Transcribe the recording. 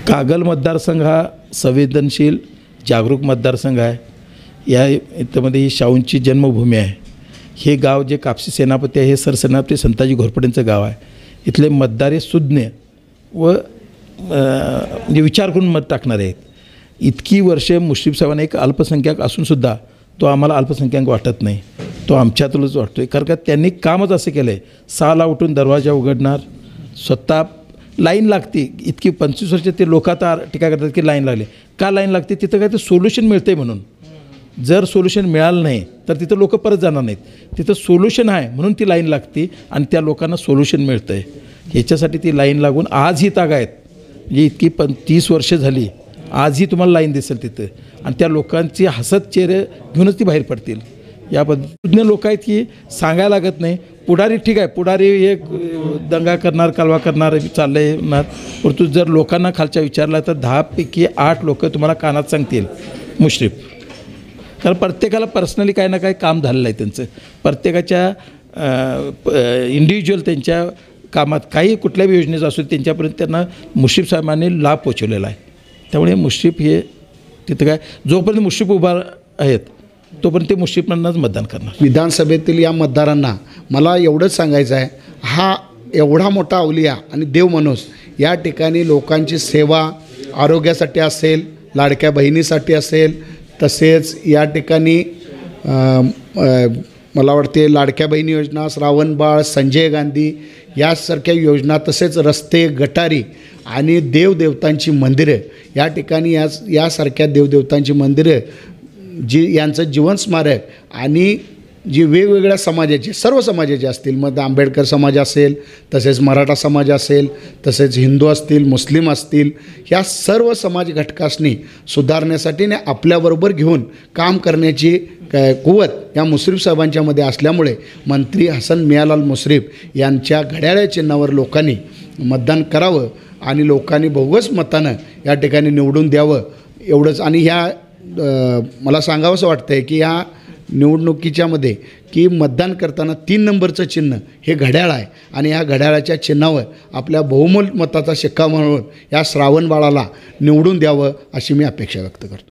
कागल मतदारसंघ हा संवेदनशील जागरूक मतदारसंघ आहे। या याच्यामध्ये ही शाहूंची जन्मभूमी आहे। हे गाव जे कापसी सेनापती आहे हे सरसेनापती संताजी घोरपडेंचं गाव आहे। इथले मतदार हे सुज्ञ व म्हणजे विचार करून मत टाकणारे आहेत। इतकी वर्षे मुश्रीफ साहेबांना एक अल्पसंख्याक असूनसुद्धा तो आम्हाला अल्पसंख्याक वाटत नाही, तो आमच्यातूनच वाटतो आहे। कारण का त्यांनी कामच असं केलं आहे, 6ला उठून दरवाजा उघडणार, स्वतः लाईन लागते। इतकी 25 वर्ष ते लोक आता टीका करतात की लाईन लागली, का लाईन लागते? तिथं काय ते सोल्युशन मिळतं आहे म्हणून। जर सोल्युशन मिळालं नाही तर तिथं लोक परत जाणार नाहीत। तिथं सोल्युशन आहे म्हणून ती लाईन लागते आणि त्या लोकांना सोल्युशन मिळतं आहे। ह्याच्यासाठी ती लाईन लागून आजही तागायत, म्हणजे इतकी 30 वर्ष झाली, आजही तुम्हाला लाईन दिसेल तिथं। आणि त्या लोकांची हसत चेहरे घेऊनच ती बाहेर पडतील। या पद्धतीने लोक आहेत की सांगायला लागत नाही। पुढारी ठीक आहे, पुढारी हे दंगा करणार, कालवा करणार चाललं आहे ना, परंतु जर लोकांना खालच्या विचारला तर 10 पैकी 8 लोक तुम्हाला कानात सांगतील मुश्रीफ। कारण प्रत्येकाला पर्सनली काही ना काही काम झालेलं आहे त्यांचं, प्रत्येकाच्या इंडिव्हिज्युअल त्यांच्या कामात काही कुठल्याही योजनेचं असू त्यांच्यापर्यंत त्यांना मुश्रीफ साहेबांनी लाभ पोचवलेला आहे। त्यामुळे मुश्रीफ हे तिथं काय जोपर्यंत मुश्रीफ उभा आहेत तोपर्यंत ते मुश्रीफांनाच मतदान करणार। विधानसभेतील या मतदारांना मला एवढंच सांगायचं आहे, हा एवढा मोठा अवलिया आणि देव माणूस या ठिकाणी लोकांची सेवा आरोग्यासाठी असेल, लाडक्या बहिणीसाठी असेल, तसेच या ठिकाणी मला वाटते लाडक्या बहिणी योजना, श्रावणबाळ, संजय गांधी यासारख्या योजना, तसेच रस्ते, गटारी आणि देवदेवतांची मंदिरं या ठिकाणी यासारख्या देवदेवतांची मंदिरं जी यांचं जीवन स्मारक आणि जी वेगवेगळ्या समाजाचे सर्व समाजाचे असतील, मग आंबेडकर समाज असेल, तसेच मराठा समाज असेल, तसेच हिंदू असतील, मुस्लिम असतील, ह्या सर्व समाज घटकांनी सुधारण्यासाठी ने आपल्याबरोबर घेऊन काम करण्याची कुवत या मुश्रीफ साहेबांच्यामध्ये असल्यामुळे मंत्री हसन मियाँलाल मुश्रीफ यांच्या घड्याळ्या चिन्हावर लोकांनी मतदान करावं आणि लोकांनी बोगस मतानं या ठिकाणी निवडून द्यावं एवढंच। आणि ह्या मला सांगावंसं वाटतं आहे की या निवडणुकीच्यामध्ये की मतदान करताना 3 नंबरचं चिन्ह हे घड्याळ आहे आणि या घड्याळाच्या चिन्हावर आपल्या बहुमोल मताचा शिक्का म्हणून या श्रावणबाळाला निवडून द्यावं अशी मी अपेक्षा व्यक्त करतो।